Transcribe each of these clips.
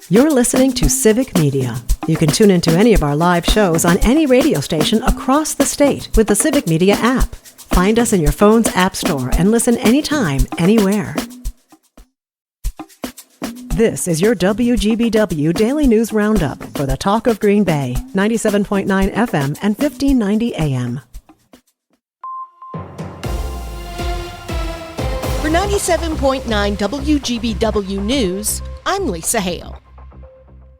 You're listening to Civic Media. You can tune into any of our live shows on any radio station across the state with the Civic Media app. Find us in your phone's app store and listen anytime, anywhere. This is your WGBW Daily News Roundup for the Talk of Green Bay, 97.9 FM and 1590 AM. For 97.9 WGBW News, I'm Lisa Hale.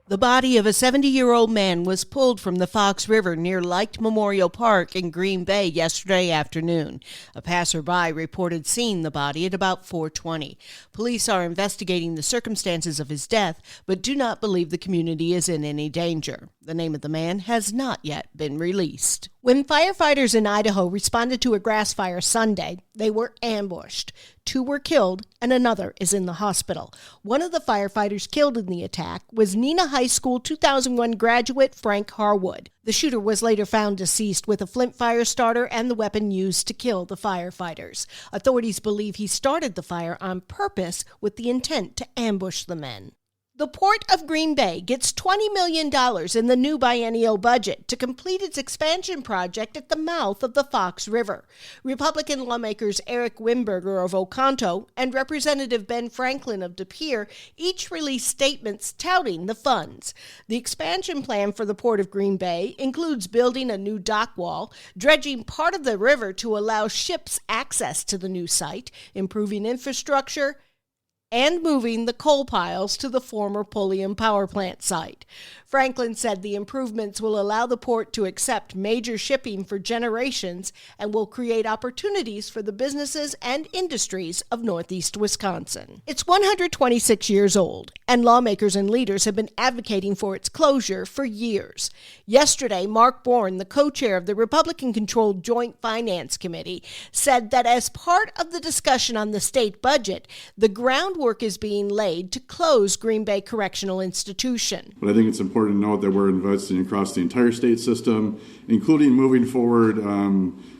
The body of a 70-year-old man was pulled from the Fox River near Light Memorial Park in Green Bay yesterday afternoon. A passerby reported seeing the body at about 4:20. Police are investigating the circumstances of his death, but do not believe the community is in any danger. The name of the man has not yet been released. When firefighters in Idaho responded to a grass fire Sunday, they were ambushed. 2 were killed and another is in the hospital. One of the firefighters killed in the attack was Neenah High School 2001 graduate Frank Harwood. The shooter was later found deceased with a flint fire starter and the weapon used to kill the firefighters. Authorities believe he started the fire on purpose with the intent to ambush the men. The Port of Green Bay gets $20 million in the new biennial budget to complete its expansion project at the mouth of the Fox River. Republican lawmakers Eric Wimberger of Oconto and Representative Ben Franklin of De Pere each released statements touting the funds. The expansion plan for the Port of Green Bay includes building a new dock wall, dredging part of the river to allow ships access to the new site, improving infrastructure, and moving the coal piles to the former Pulliam power plant site. Franklin said the improvements will allow the port to accept major shipping for generations and will create opportunities for the businesses and industries of Northeast Wisconsin. It's 126 years old, and lawmakers and leaders have been advocating for its closure for years. Yesterday, Mark Bourne, the co-chair of the Republican-controlled Joint Finance Committee, said that as part of the discussion on the state budget, the groundwork is being laid to close Green Bay Correctional Institution. But I think it's important to note that we're investing across the entire state system, including moving forward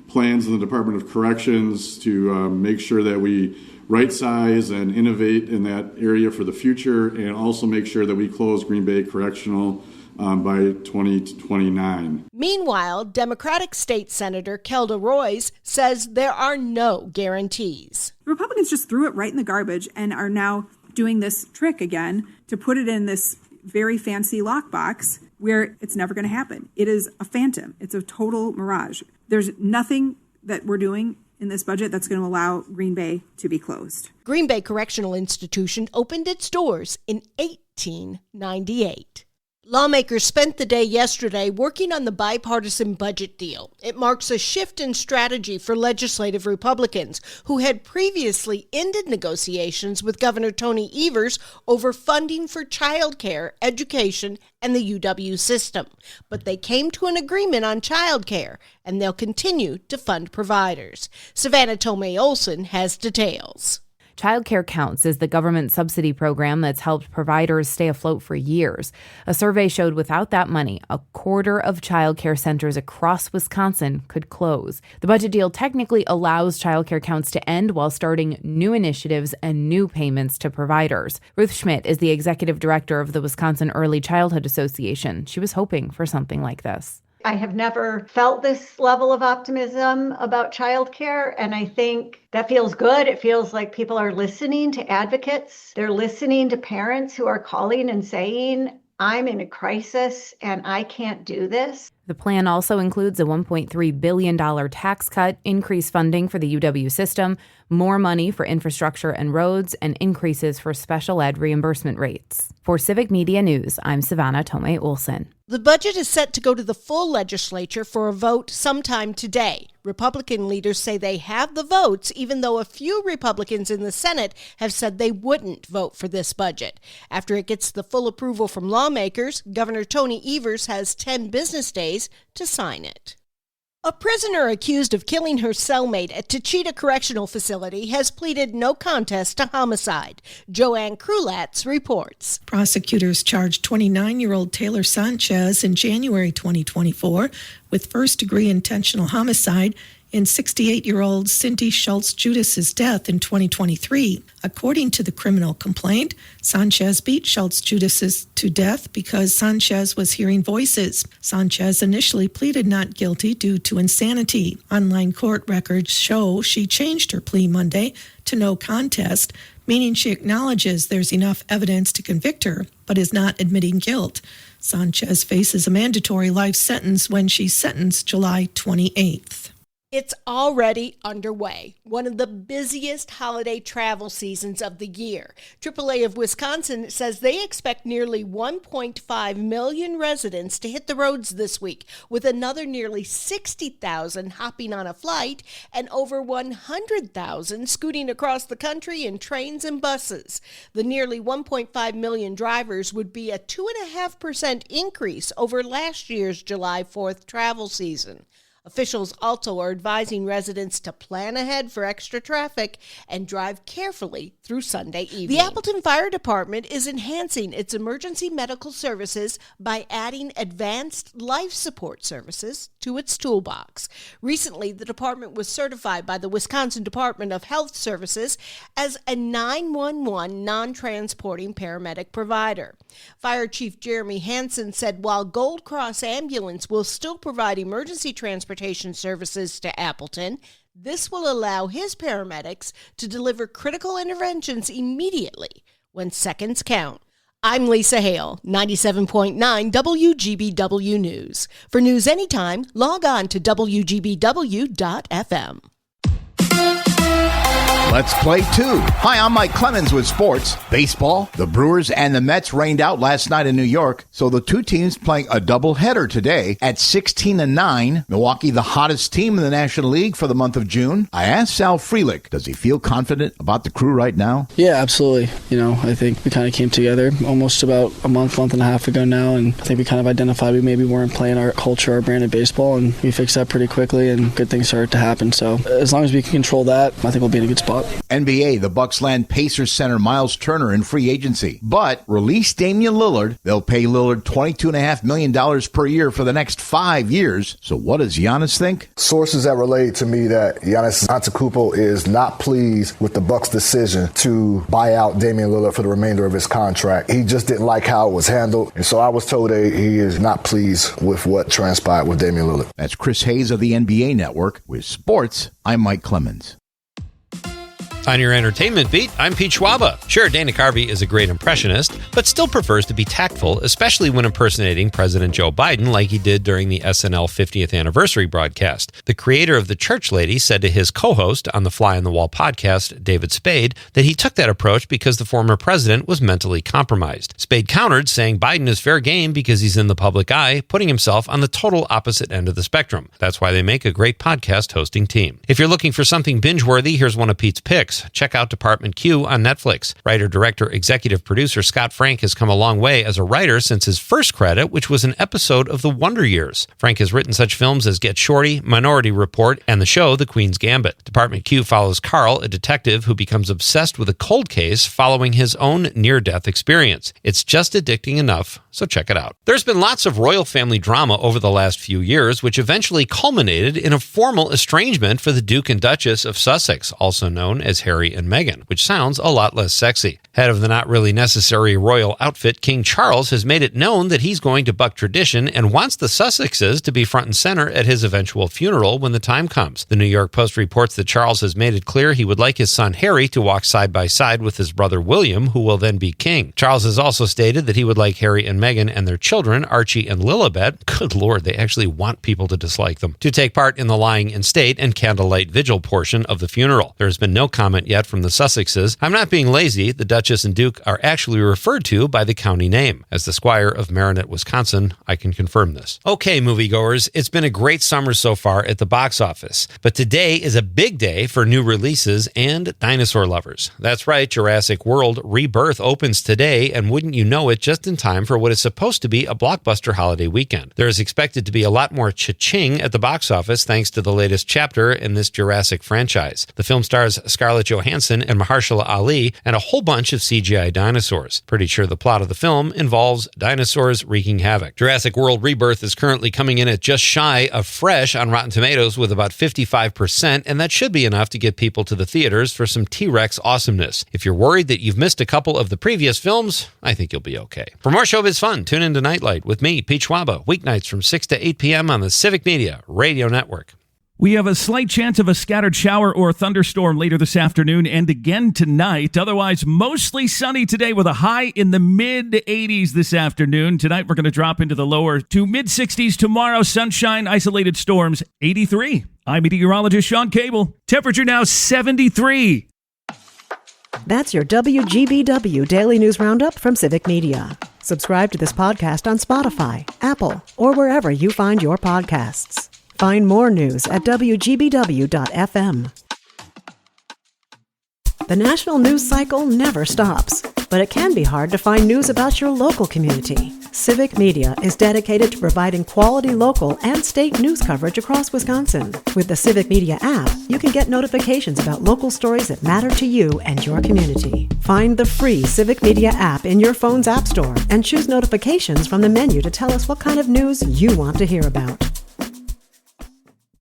plans in the Department of Corrections to make sure that we right size and innovate in that area for the future, and also make sure that we close Green Bay Correctional by 2029. Meanwhile, Democratic State Senator Kelda Roys says there are no guarantees. The Republicans just threw it right in the garbage and are now doing this trick again to put it in this very fancy lockbox where it's never going to happen. It is a phantom. It's a total mirage. There's nothing that we're doing in this budget that's going to allow Green Bay to be closed. Green Bay Correctional Institution opened its doors in 1898. Lawmakers spent the day yesterday working on the bipartisan budget deal. It marks a shift in strategy for legislative Republicans who had previously ended negotiations with Governor Tony Evers over funding for childcare, education, and the UW system. But they came to an agreement on childcare, and they'll continue to fund providers. Savannah Tomei-Olson has details. Child Care Counts is the government subsidy program that's helped providers stay afloat for years. A survey showed without that money, a quarter of child care centers across Wisconsin could close. The budget deal technically allows Child Care Counts to end while starting new initiatives and new payments to providers. Ruth Schmidt is the executive director of the Wisconsin Early Childhood Association. She was hoping for something like this. I have never felt this level of optimism about childcare, and I think that feels good. It feels like people are listening to advocates. They're listening to parents who are calling and saying, I'm in a crisis and I can't do this. The plan also includes a $1.3 billion tax cut, increased funding for the UW system, more money for infrastructure and roads, and increases for special ed reimbursement rates. For Civic Media News, I'm Savannah Tomei-Olson. The budget is set to go to the full legislature for a vote sometime today. Republican leaders say they have the votes, even though a few Republicans in the Senate have said they wouldn't vote for this budget. After it gets the full approval from lawmakers, Governor Tony Evers has 10 business days to sign it. A prisoner accused of killing her cellmate at Tachita Correctional Facility has pleaded no contest to homicide. Joanne Krulatz reports. Prosecutors charged 29-year-old Taylor Sanchez in January 2024 with first-degree intentional homicide in 68-year-old Cindy Schultz-Judas's death in 2023. According to the criminal complaint, Sanchez beat Schultz-Judas to death because Sanchez was hearing voices. Sanchez initially pleaded not guilty due to insanity. Online court records show she changed her plea Monday to no contest, meaning she acknowledges there's enough evidence to convict her, but is not admitting guilt. Sanchez faces a mandatory life sentence when she's sentenced July 28th. It's already underway, one of the busiest holiday travel seasons of the year. AAA of Wisconsin says they expect nearly 1.5 million residents to hit the roads this week, with another nearly 60,000 hopping on a flight and over 100,000 scooting across the country in trains and buses. The nearly 1.5 million drivers would be a 2.5% increase over last year's July 4th travel season. Officials also are advising residents to plan ahead for extra traffic and drive carefully through Sunday evening. The Appleton Fire Department is enhancing its emergency medical services by adding advanced life support services to its toolbox. Recently, the department was certified by the Wisconsin Department of Health Services as a 911 non-transporting paramedic provider. Fire Chief Jeremy Hansen said while Gold Cross Ambulance will still provide emergency transportation services to Appleton, this will allow his paramedics to deliver critical interventions immediately when seconds count. I'm Lisa Hale, 97.9 WGBW News. For news anytime, log on to WGBW.FM. Let's play two. Hi, I'm Mike Clemens with sports. Baseball, the Brewers and the Mets rained out last night in New York, so the two teams playing a doubleheader today at 16-9. Milwaukee, the hottest team in the National League for the month of June. I asked Sal Frelick, does he feel confident about the crew right now? Yeah, absolutely. I think we kind of came together almost about a month and a half ago now, and I think we kind of identified we maybe weren't playing our culture, our brand of baseball, and we fixed that pretty quickly, and good things started to happen. So as long as we can control that, I think we'll be in a good spot. NBA, the Bucks land Pacers center Miles Turner in free agency, but release Damian Lillard. They'll pay Lillard $22.5 million per year for the next 5 years. So what does Giannis think? Sources that relate to me that Giannis Antetokounmpo is not pleased with the Bucks' decision to buy out Damian Lillard for the remainder of his contract. He just didn't like how it was handled, and so I was told that he is not pleased with what transpired with Damian Lillard. That's Chris Hayes of the NBA Network. With sports, I'm Mike Clemens. On your entertainment beat, I'm Pete Schwaba. Sure, Dana Carvey is a great impressionist, but still prefers to be tactful, especially when impersonating President Joe Biden like he did during the SNL 50th anniversary broadcast. The creator of The Church Lady said to his co-host on the Fly on the Wall podcast, David Spade, that he took that approach because the former president was mentally compromised. Spade countered, saying Biden is fair game because he's in the public eye, putting himself on the total opposite end of the spectrum. That's why they make a great podcast hosting team. If you're looking for something binge-worthy, here's one of Pete's picks. Check out Department Q on Netflix. Writer, director, executive producer Scott Frank has come a long way as a writer since his first credit, which was an episode of The Wonder Years. Frank has written such films as Get Shorty, Minority Report, and the show The Queen's Gambit. Department Q follows Carl, a detective who becomes obsessed with a cold case following his own near-death experience. It's just addicting enough, so check it out. There's been lots of royal family drama over the last few years, which eventually culminated in a formal estrangement for the Duke and Duchess of Sussex, also known as Harry and Meghan, which sounds a lot less sexy. Head of the not really necessary royal outfit, King Charles has made it known that he's going to buck tradition and wants the Sussexes to be front and center at his eventual funeral when the time comes. The New York Post reports that Charles has made it clear he would like his son Harry to walk side by side with his brother William, who will then be king. Charles has also stated that he would like Harry and Meghan and their children, Archie and Lilibet, good lord, they actually want people to dislike them, to take part in the lying in state and candlelight vigil portion of the funeral. There has been no comment yet from the Sussexes. I'm not being lazy. The Duchess and Duke are actually referred to by the county name. As the Squire of Marinette, Wisconsin, I can confirm this. Okay, moviegoers, it's been a great summer so far at the box office, but today is a big day for new releases and dinosaur lovers. That's right, Jurassic World Rebirth opens today, and wouldn't you know it, just in time for what is supposed to be a blockbuster holiday weekend. There is expected to be a lot more cha-ching at the box office thanks to the latest chapter in this Jurassic franchise. The film stars Scarlett Scarlett Johansson and Mahershala Ali, and a whole bunch of CGI dinosaurs. Pretty sure the plot of the film involves dinosaurs wreaking havoc. Jurassic World Rebirth is currently coming in at just shy of fresh on Rotten Tomatoes with about 55%, and that should be enough to get people to the theaters for some T-Rex awesomeness. If you're worried that you've missed a couple of the previous films, I think you'll be okay. For more showbiz fun, tune into Nightlight with me, Pete Schwaba, weeknights from 6 to 8 p.m. on the Civic Media Radio Network. We have a slight chance of a scattered shower or thunderstorm later this afternoon and again tonight. Otherwise, mostly sunny today with a high in the mid-80s this afternoon. Tonight, we're going to drop into the lower to mid-60s. Tomorrow, sunshine, isolated storms, 83. I'm meteorologist Sean Cable. Temperature now 73. That's your WGBW Daily News Roundup from Civic Media. Subscribe to this podcast on Spotify, Apple, or wherever you find your podcasts. Find more news at WGBW.FM. The national news cycle never stops, but it can be hard to find news about your local community. Civic Media is dedicated to providing quality local and state news coverage across Wisconsin. With the Civic Media app, you can get notifications about local stories that matter to you and your community. Find the free Civic Media app in your phone's app store and choose notifications from the menu to tell us what kind of news you want to hear about.